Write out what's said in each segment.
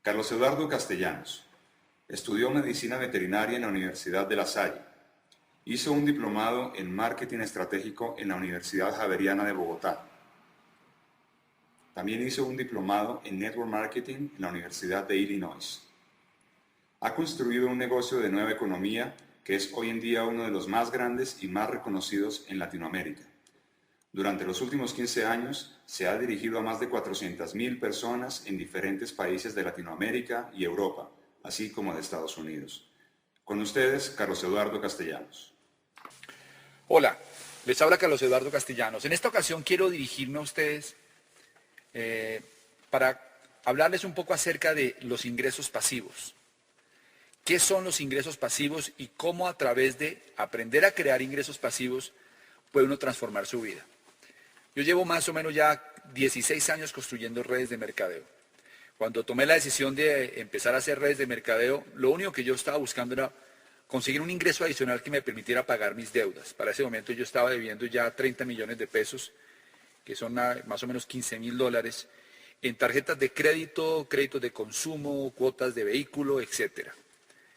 Carlos Eduardo Castellanos. Estudió medicina veterinaria en la Universidad de La Salle. Hizo un diplomado en marketing estratégico en la Universidad Javeriana de Bogotá. También hizo un diplomado en network marketing en la Universidad de Illinois. Ha construido un negocio de nueva economía que es hoy en día uno de los más grandes y más reconocidos en Latinoamérica. Durante los últimos 15 años se ha dirigido a más de 400.000 personas en diferentes países de Latinoamérica y Europa, así como de Estados Unidos. Con ustedes, Carlos Eduardo Castellanos. Hola, les habla Carlos Eduardo Castellanos. En esta ocasión quiero dirigirme a ustedes para hablarles un poco acerca de los ingresos pasivos. ¿Qué son los ingresos pasivos y cómo a través de aprender a crear ingresos pasivos puede uno transformar su vida? Yo llevo más o menos ya 16 años construyendo redes de mercadeo. Cuando tomé la decisión de empezar a hacer redes de mercadeo, lo único que yo estaba buscando era conseguir un ingreso adicional que me permitiera pagar mis deudas. Para ese momento yo estaba debiendo ya 30 millones de pesos, que son más o menos $15.000, en tarjetas de crédito, créditos de consumo, cuotas de vehículo, etc.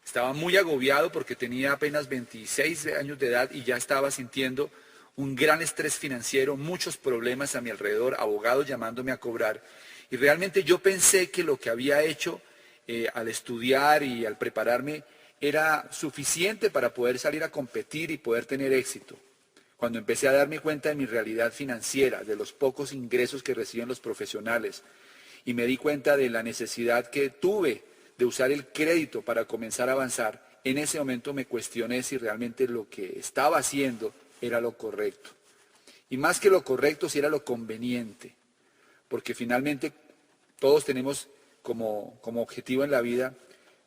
Estaba muy agobiado porque tenía apenas 26 años de edad y ya estaba sintiendo un gran estrés financiero, muchos problemas a mi alrededor, abogados llamándome a cobrar. Y realmente yo pensé que lo que había hecho al estudiar y al prepararme era suficiente para poder salir a competir y poder tener éxito. Cuando empecé a darme cuenta de mi realidad financiera, de los pocos ingresos que reciben los profesionales, y me di cuenta de la necesidad que tuve de usar el crédito para comenzar a avanzar, en ese momento me cuestioné si realmente lo que estaba haciendo era lo correcto. Y más que lo correcto, si era lo conveniente. Porque finalmente todos tenemos como objetivo en la vida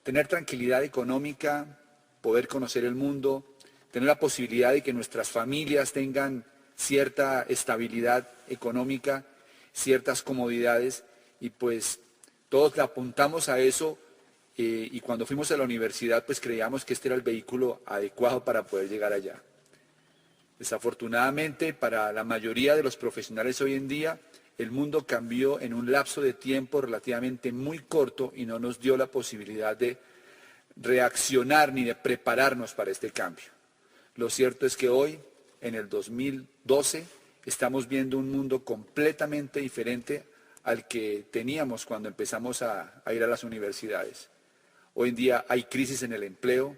tener tranquilidad económica, poder conocer el mundo, tener la posibilidad de que nuestras familias tengan cierta estabilidad económica, ciertas comodidades, y pues todos le apuntamos a eso, y cuando fuimos a la universidad pues creíamos que este era el vehículo adecuado para poder llegar allá. Desafortunadamente, para la mayoría de los profesionales hoy en día, el mundo cambió en un lapso de tiempo relativamente muy corto y no nos dio la posibilidad de reaccionar ni de prepararnos para este cambio. Lo cierto es que hoy, en el 2012, estamos viendo un mundo completamente diferente al que teníamos cuando empezamos a ir a las universidades. Hoy en día hay crisis en el empleo,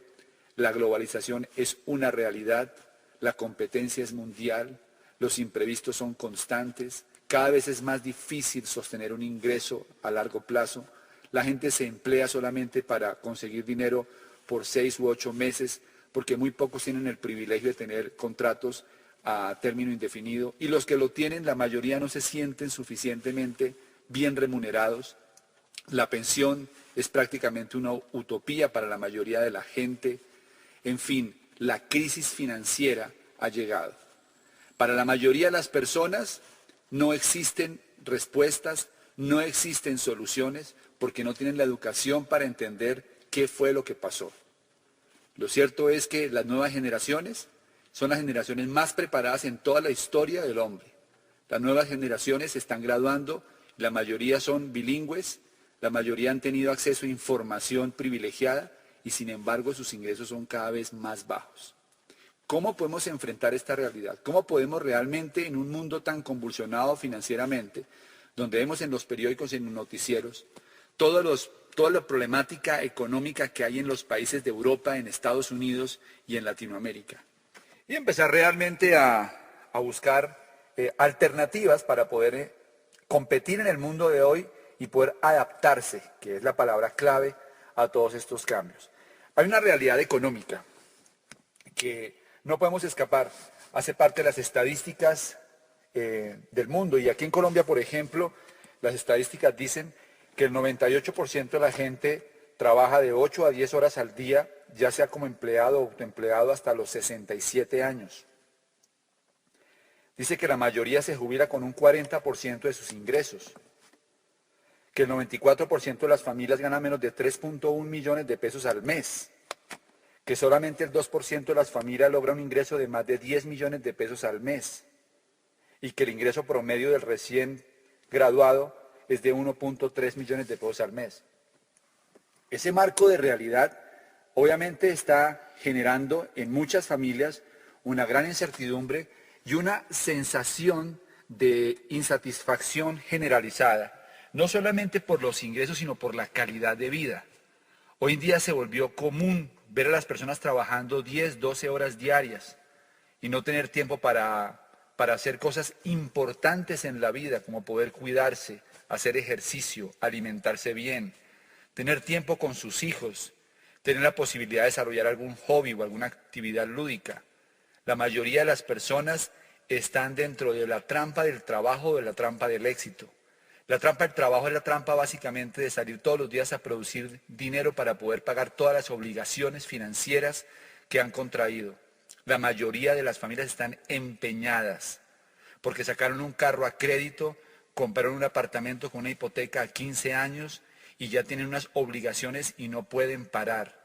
la globalización es una realidad, la competencia es mundial, los imprevistos son constantes, cada vez es más difícil sostener un ingreso a largo plazo, la gente se emplea solamente para conseguir dinero por 6 u 8 meses, porque muy pocos tienen el privilegio de tener contratos a término indefinido, y los que lo tienen, la mayoría no se sienten suficientemente bien remunerados. La pensión es prácticamente una utopía para la mayoría de la gente. En fin, la crisis financiera ha llegado. Para la mayoría de las personas no existen respuestas, no existen soluciones, porque no tienen la educación para entender qué fue lo que pasó. Lo cierto es que las nuevas generaciones son las generaciones más preparadas en toda la historia del hombre. Las nuevas generaciones se están graduando, la mayoría son bilingües, la mayoría han tenido acceso a información privilegiada y sin embargo sus ingresos son cada vez más bajos. ¿Cómo podemos enfrentar esta realidad? ¿Cómo podemos realmente, en un mundo tan convulsionado financieramente, donde vemos en los periódicos y en los noticieros toda la problemática económica que hay en los países de Europa, en Estados Unidos y en Latinoamérica? Y empezar realmente a buscar alternativas para poder competir en el mundo de hoy y poder adaptarse, que es la palabra clave, a todos estos cambios. Hay una realidad económica que no podemos escapar, hace parte de las estadísticas del mundo, y aquí en Colombia, por ejemplo, las estadísticas dicen que el 98% de la gente trabaja de 8 a 10 horas al día, ya sea como empleado o autoempleado, hasta los 67 años. Dice que la mayoría se jubila con un 40% de sus ingresos, que el 94% de las familias gana menos de 3.1 millones de pesos al mes, que solamente el 2% de las familias logra un ingreso de más de 10 millones de pesos al mes, y que el ingreso promedio del recién graduado es de 1.3 millones de pesos al mes. Ese marco de realidad obviamente está generando en muchas familias una gran incertidumbre y una sensación de insatisfacción generalizada, no solamente por los ingresos, sino por la calidad de vida. Hoy en día se volvió común ver a las personas trabajando 10, 12 horas diarias y no tener tiempo para hacer cosas importantes en la vida, como poder cuidarse, hacer ejercicio, alimentarse bien, tener tiempo con sus hijos, tener la posibilidad de desarrollar algún hobby o alguna actividad lúdica. La mayoría de las personas están dentro de la trampa del trabajo o de la trampa del éxito. La trampa del trabajo es la trampa básicamente de salir todos los días a producir dinero para poder pagar todas las obligaciones financieras que han contraído. La mayoría de las familias están empeñadas porque sacaron un carro a crédito, compraron un apartamento con una hipoteca a 15 años y ya tienen unas obligaciones y no pueden parar.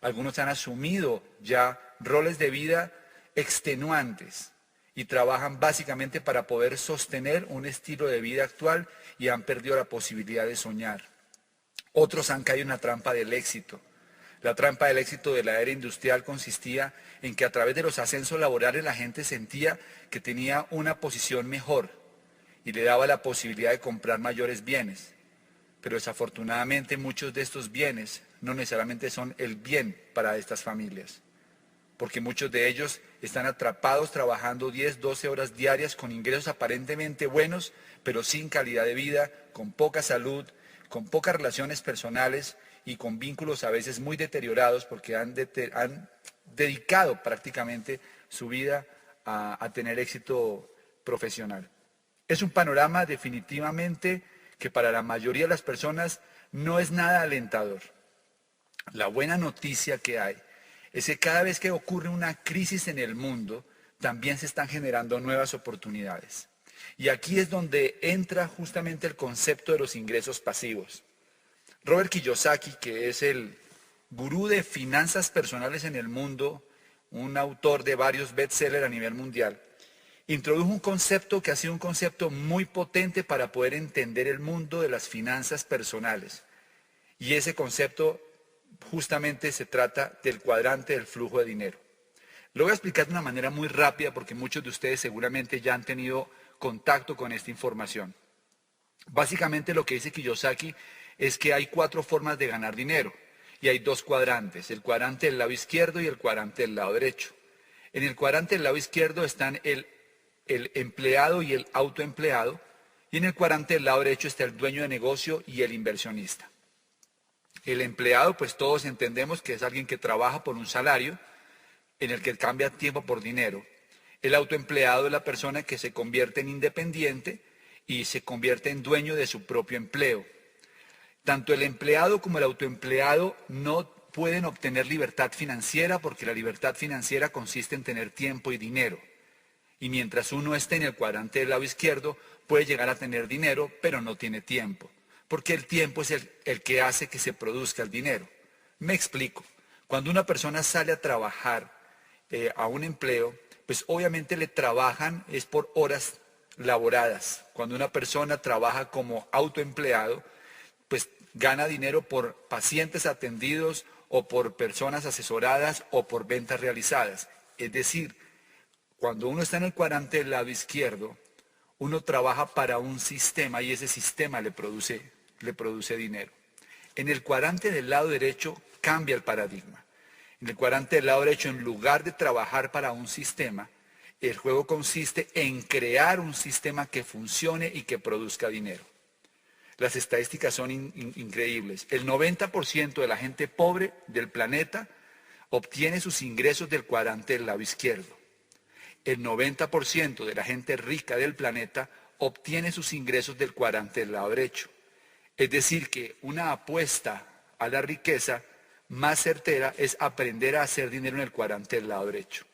Algunos han asumido ya roles de vida extenuantes y trabajan básicamente para poder sostener un estilo de vida actual y han perdido la posibilidad de soñar. Otros han caído en la trampa del éxito. La trampa del éxito de la era industrial consistía en que a través de los ascensos laborales la gente sentía que tenía una posición mejor y le daba la posibilidad de comprar mayores bienes. Pero desafortunadamente muchos de estos bienes no necesariamente son el bien para estas familias, porque muchos de ellos están atrapados trabajando 10, 12 horas diarias con ingresos aparentemente buenos, pero sin calidad de vida, con poca salud, con pocas relaciones personales y con vínculos a veces muy deteriorados porque han dedicado prácticamente su vida a tener éxito profesional. Es un panorama definitivamente que para la mayoría de las personas no es nada alentador. La buena noticia que hay es que cada vez que ocurre una crisis en el mundo, también se están generando nuevas oportunidades. Y aquí es donde entra justamente el concepto de los ingresos pasivos. Robert Kiyosaki, que es el gurú de finanzas personales en el mundo, un autor de varios bestsellers a nivel mundial, introdujo un concepto que ha sido un concepto muy potente para poder entender el mundo de las finanzas personales. Y ese concepto justamente se trata del cuadrante del flujo de dinero. Lo voy a explicar de una manera muy rápida porque muchos de ustedes seguramente ya han tenido contacto con esta información. Básicamente lo que dice Kiyosaki es que hay 4 formas de ganar dinero y hay 2 cuadrantes, el cuadrante del lado izquierdo y el cuadrante del lado derecho. En el cuadrante del lado izquierdo están el empleado y el autoempleado y en el cuadrante del lado derecho está el dueño de negocio y el inversionista. El empleado, pues todos entendemos que es alguien que trabaja por un salario en el que cambia tiempo por dinero. El autoempleado es la persona que se convierte en independiente y se convierte en dueño de su propio empleo. Tanto el empleado como el autoempleado no pueden obtener libertad financiera porque la libertad financiera consiste en tener tiempo y dinero. Y mientras uno esté en el cuadrante del lado izquierdo, puede llegar a tener dinero, pero no tiene tiempo. Porque el tiempo es el que hace que se produzca el dinero. Me explico. Cuando una persona sale a trabajar a un empleo, pues obviamente le trabajan es por horas laboradas. Cuando una persona trabaja como autoempleado, pues gana dinero por pacientes atendidos o por personas asesoradas o por ventas realizadas. Es decir, cuando uno está en el cuadrante del lado izquierdo, uno trabaja para un sistema y ese sistema le produce dinero. En el cuadrante del lado derecho cambia el paradigma. En el cuadrante del lado derecho, en lugar de trabajar para un sistema, el juego consiste en crear un sistema que funcione y que produzca dinero. Las estadísticas son increíbles. El 90% de la gente pobre del planeta obtiene sus ingresos del cuadrante del lado izquierdo. El 90% de la gente rica del planeta obtiene sus ingresos del cuadrante del lado derecho. Es decir, que una apuesta a la riqueza más certera es aprender a hacer dinero en el cuadrante del lado derecho.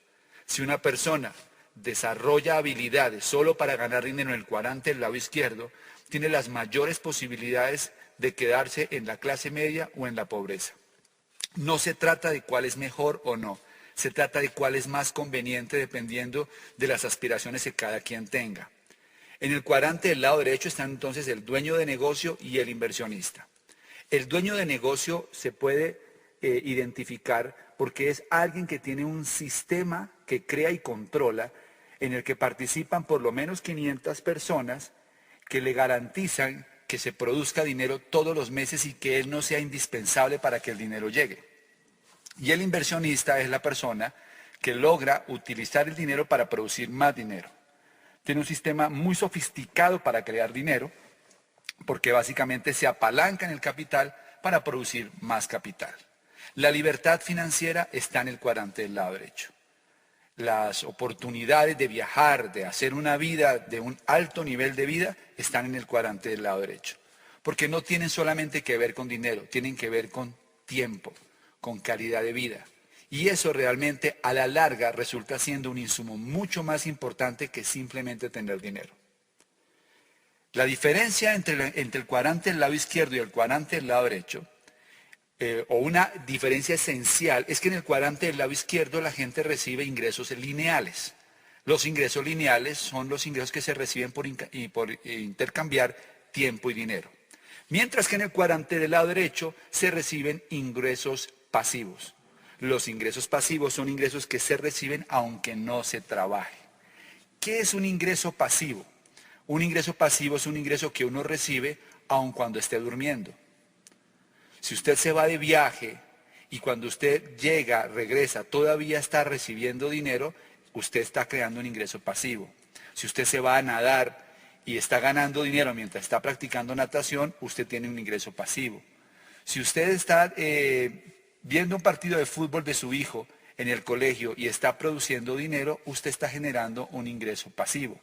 Si una persona desarrolla habilidades solo para ganar dinero en el cuadrante del lado izquierdo, tiene las mayores posibilidades de quedarse en la clase media o en la pobreza. No se trata de cuál es mejor o no, se trata de cuál es más conveniente dependiendo de las aspiraciones que cada quien tenga. En el cuadrante del lado derecho están entonces el dueño de negocio y el inversionista. El dueño de negocio se puede identificar porque es alguien que tiene un sistema que crea y controla en el que participan por lo menos 500 personas que le garantizan que se produzca dinero todos los meses y que él no sea indispensable para que el dinero llegue. Y el inversionista es la persona que logra utilizar el dinero para producir más dinero. Tiene un sistema muy sofisticado para crear dinero, porque básicamente se apalanca en el capital para producir más capital. La libertad financiera está en el cuadrante del lado derecho. Las oportunidades de viajar, de hacer una vida de un alto nivel de vida, están en el cuadrante del lado derecho. Porque no tienen solamente que ver con dinero, tienen que ver con tiempo, con calidad de vida. Y eso realmente a la larga resulta siendo un insumo mucho más importante que simplemente tener dinero. La diferencia entre el cuadrante del lado izquierdo y el cuadrante del lado derecho, o una diferencia esencial, es que en el cuadrante del lado izquierdo la gente recibe ingresos lineales. Los ingresos lineales son los ingresos que se reciben por intercambiar tiempo y dinero. Mientras que en el cuadrante del lado derecho se reciben ingresos pasivos. Los ingresos pasivos son ingresos que se reciben aunque no se trabaje. ¿Qué es un ingreso pasivo? Un ingreso pasivo es un ingreso que uno recibe aun cuando esté durmiendo. Si usted se va de viaje y cuando usted llega, regresa, todavía está recibiendo dinero, usted está creando un ingreso pasivo. Si usted se va a nadar y está ganando dinero mientras está practicando natación, usted tiene un ingreso pasivo. Si usted está viendo un partido de fútbol de su hijo en el colegio y está produciendo dinero, usted está generando un ingreso pasivo.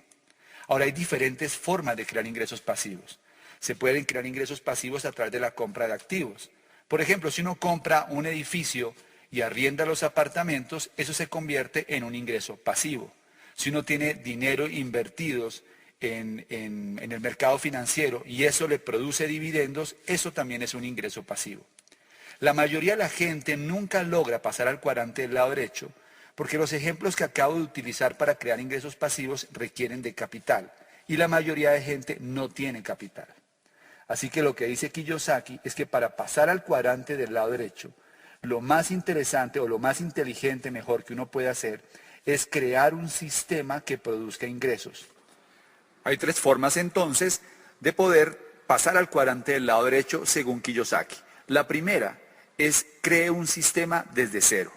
Ahora, hay diferentes formas de crear ingresos pasivos. Se pueden crear ingresos pasivos a través de la compra de activos. Por ejemplo, si uno compra un edificio y arrienda los apartamentos, eso se convierte en un ingreso pasivo. Si uno tiene dinero invertidos en el mercado financiero y eso le produce dividendos, eso también es un ingreso pasivo. La mayoría de la gente nunca logra pasar al cuadrante del lado derecho porque los ejemplos que acabo de utilizar para crear ingresos pasivos requieren de capital y la mayoría de gente no tiene capital. Así que lo que dice Kiyosaki es que para pasar al cuadrante del lado derecho, lo más interesante o lo más inteligente mejor que uno puede hacer es crear un sistema que produzca ingresos. Hay tres formas entonces de poder pasar al cuadrante del lado derecho según Kiyosaki. La primera es cree un sistema desde cero.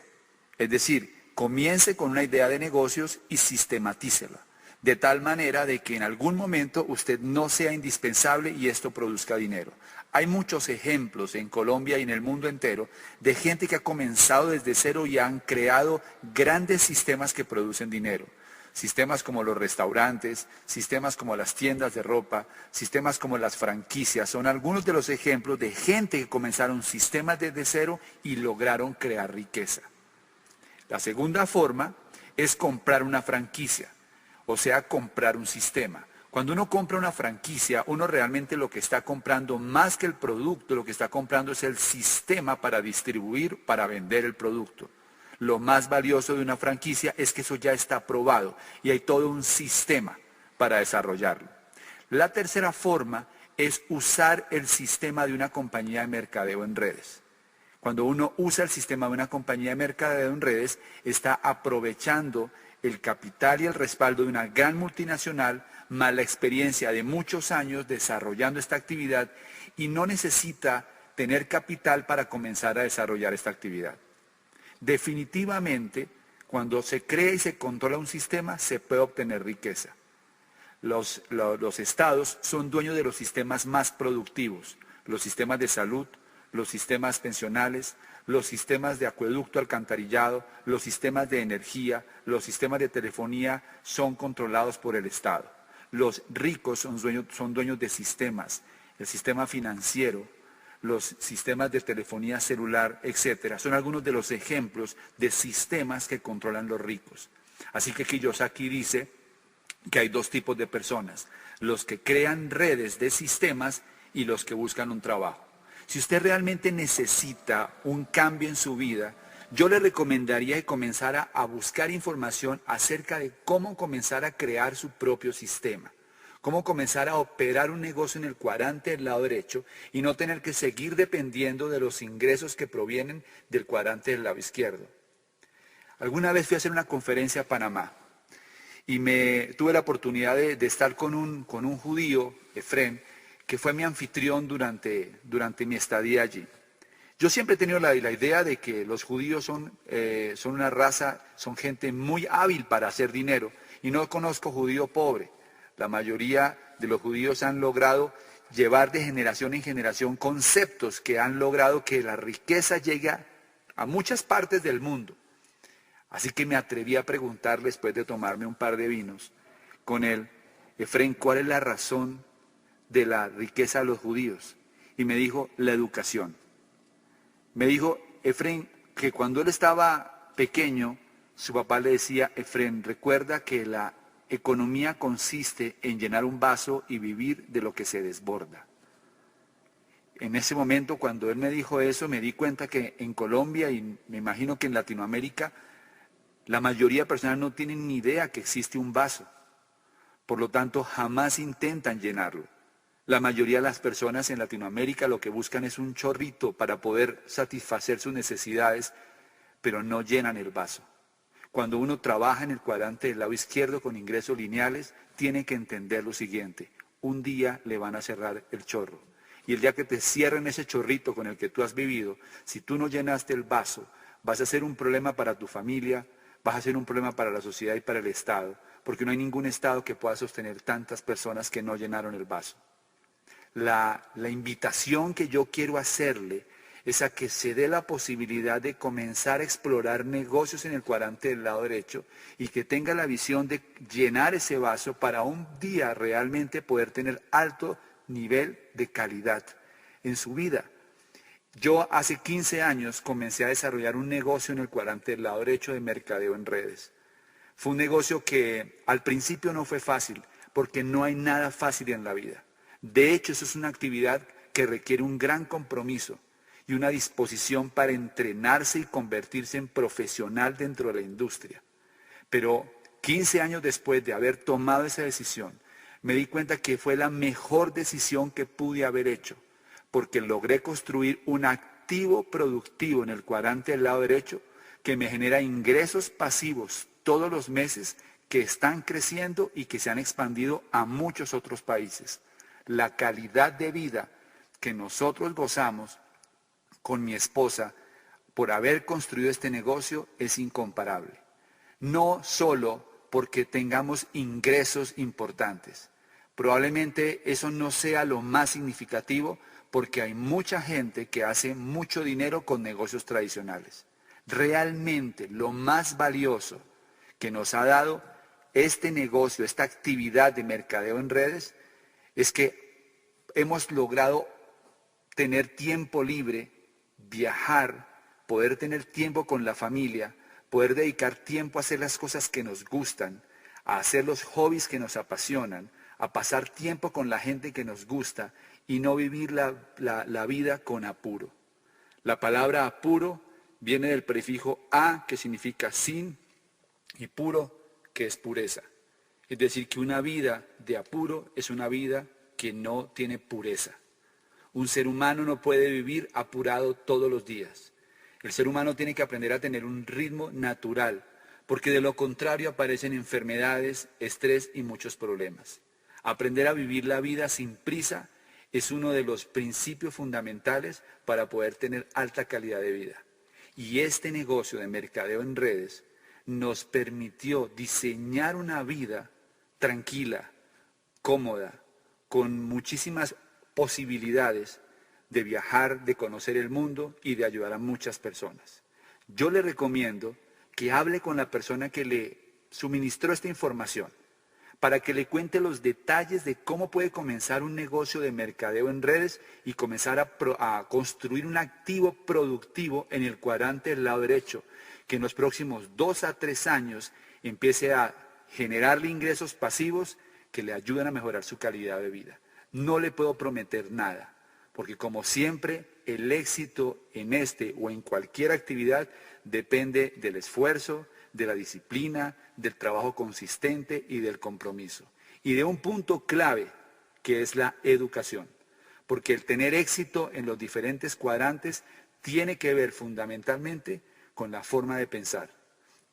Es decir, comience con una idea de negocios y sistematícela. De tal manera de que en algún momento usted no sea indispensable y esto produzca dinero. Hay muchos ejemplos en Colombia y en el mundo entero de gente que ha comenzado desde cero y han creado grandes sistemas que producen dinero. Sistemas como los restaurantes, sistemas como las tiendas de ropa, sistemas como las franquicias, son algunos de los ejemplos de gente que comenzaron sistemas desde cero y lograron crear riqueza. La segunda forma es comprar una franquicia, o sea, comprar un sistema. Cuando uno compra una franquicia, uno realmente lo que está comprando, más que el producto, lo que está comprando es el sistema para distribuir, para vender el producto. Lo más valioso de una franquicia es que eso ya está probado y hay todo un sistema para desarrollarlo. La tercera forma es usar el sistema de una compañía de mercadeo en redes. Cuando uno usa el sistema de una compañía de mercadeo en redes, está aprovechando el capital y el respaldo de una gran multinacional, más la experiencia de muchos años desarrollando esta actividad y no necesita tener capital para comenzar a desarrollar esta actividad. Definitivamente, cuando se crea y se controla un sistema, se puede obtener riqueza. Los estados son dueños de los sistemas más productivos, los sistemas de salud, los sistemas pensionales, los sistemas de acueducto, alcantarillado, los sistemas de energía, los sistemas de telefonía son controlados por el Estado. Los ricos son dueños de sistemas, el sistema financiero, los sistemas de telefonía celular, etcétera. Son algunos de los ejemplos de sistemas que controlan los ricos. Así que Kiyosaki dice que hay dos tipos de personas, los que crean redes de sistemas y los que buscan un trabajo. Si usted realmente necesita un cambio en su vida, yo le recomendaría que comenzara a buscar información acerca de cómo comenzar a crear su propio sistema, Cómo comenzar a operar un negocio en el cuadrante del lado derecho y no tener que seguir dependiendo de los ingresos que provienen del cuadrante del lado izquierdo. Alguna vez fui a hacer una conferencia a Panamá y tuve la oportunidad de estar con un judío, Efrén, que fue mi anfitrión durante mi estadía allí. Yo siempre he tenido la idea de que los judíos son una raza, son gente muy hábil para hacer dinero, y no conozco judío pobre. La mayoría de los judíos han logrado llevar de generación en generación conceptos que han logrado que la riqueza llegue a muchas partes del mundo. Así que me atreví a preguntarle, después de tomarme un par de vinos con él, Efrén, ¿cuál es la razón de la riqueza de los judíos? Y me dijo, la educación. Me dijo, Efrén, que cuando él estaba pequeño, su papá le decía, Efrén, recuerda que la economía consiste en llenar un vaso y vivir de lo que se desborda. En ese momento, cuando él me dijo eso, me di cuenta que en Colombia y me imagino que en Latinoamérica, la mayoría de personas no tienen ni idea que existe un vaso. Por lo tanto, jamás intentan llenarlo. La mayoría de las personas en Latinoamérica lo que buscan es un chorrito para poder satisfacer sus necesidades, pero no llenan el vaso. Cuando uno trabaja en el cuadrante del lado izquierdo con ingresos lineales, tiene que entender lo siguiente: un día le van a cerrar el chorro. Y el día que te cierren ese chorrito con el que tú has vivido, si tú no llenaste el vaso, vas a ser un problema para tu familia, vas a ser un problema para la sociedad y para el Estado, porque no hay ningún Estado que pueda sostener tantas personas que no llenaron el vaso. La invitación que yo quiero hacerle es a que se dé la posibilidad de comenzar a explorar negocios en el cuadrante del lado derecho y que tenga la visión de llenar ese vaso para un día realmente poder tener alto nivel de calidad en su vida. Yo hace 15 años comencé a desarrollar un negocio en el cuadrante del lado derecho de mercadeo en redes. Fue un negocio que al principio no fue fácil, porque no hay nada fácil en la vida. De hecho, eso es una actividad que requiere un gran compromiso y una disposición para entrenarse y convertirse en profesional dentro de la industria. Pero 15 años después de haber tomado esa decisión, me di cuenta que fue la mejor decisión que pude haber hecho, porque logré construir un activo productivo en el cuadrante del lado derecho que me genera ingresos pasivos todos los meses que están creciendo y que se han expandido a muchos otros países. La calidad de vida que nosotros gozamos con mi esposa por haber construido este negocio es incomparable. No solo porque tengamos ingresos importantes. Probablemente eso no sea lo más significativo porque hay mucha gente que hace mucho dinero con negocios tradicionales. Realmente lo más valioso que nos ha dado este negocio, esta actividad de mercadeo en redes, es que hemos logrado tener tiempo libre, viajar, poder tener tiempo con la familia, poder dedicar tiempo a hacer las cosas que nos gustan, a hacer los hobbies que nos apasionan, a pasar tiempo con la gente que nos gusta y no vivir la vida con apuro. La palabra apuro viene del prefijo a, que significa sin, y puro, que es pureza. Es decir, que una vida de apuro es una vida que no tiene pureza. Un ser humano no puede vivir apurado todos los días. El ser humano tiene que aprender a tener un ritmo natural, porque de lo contrario aparecen enfermedades, estrés y muchos problemas. Aprender a vivir la vida sin prisa es uno de los principios fundamentales para poder tener alta calidad de vida. Y este negocio de mercadeo en redes nos permitió diseñar una vida tranquila, cómoda, con muchísimas posibilidades de viajar, de conocer el mundo y de ayudar a muchas personas. Yo le recomiendo que hable con la persona que le suministró esta información para que le cuente los detalles de cómo puede comenzar un negocio de mercadeo en redes y comenzar a construir un activo productivo en el cuadrante del lado derecho, que en los próximos 2 a 3 años empiece a generarle ingresos pasivos que le ayuden a mejorar su calidad de vida. No le puedo prometer nada, porque como siempre, el éxito en este o en cualquier actividad depende del esfuerzo, de la disciplina, del trabajo consistente y del compromiso. y de un punto clave que es la educación, porque el tener éxito en los diferentes cuadrantes tiene que ver fundamentalmente con la forma de pensar.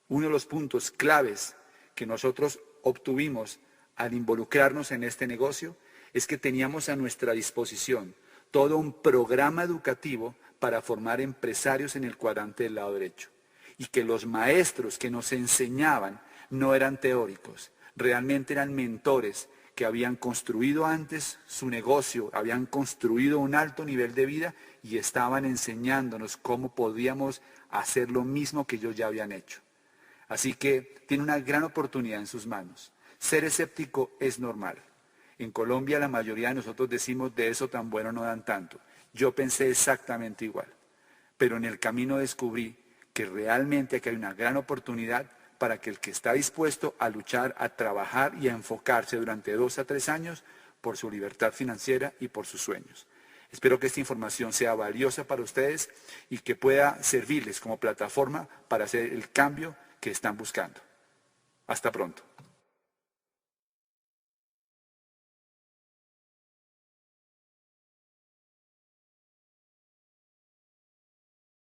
Uno de los puntos claves que nosotros obtuvimos al involucrarnos en este negocio es que teníamos a nuestra disposición todo un programa educativo para formar empresarios en el cuadrante del lado derecho. Y que los maestros que nos enseñaban no eran teóricos, realmente eran mentores que habían construido antes su negocio, habían construido un alto nivel de vida y estaban enseñándonos cómo podíamos hacer lo mismo que ellos ya habían hecho. Así que tiene una gran oportunidad en sus manos. Ser escéptico es normal. En Colombia la mayoría de nosotros decimos, de eso tan bueno no dan tanto. Yo pensé exactamente igual, pero en el camino descubrí que realmente aquí hay una gran oportunidad para que el que está dispuesto a luchar, a trabajar y a enfocarse durante 2 a 3 años por su libertad financiera y por sus sueños. Espero que esta información sea valiosa para ustedes y que pueda servirles como plataforma para hacer el cambio que están buscando. Hasta pronto.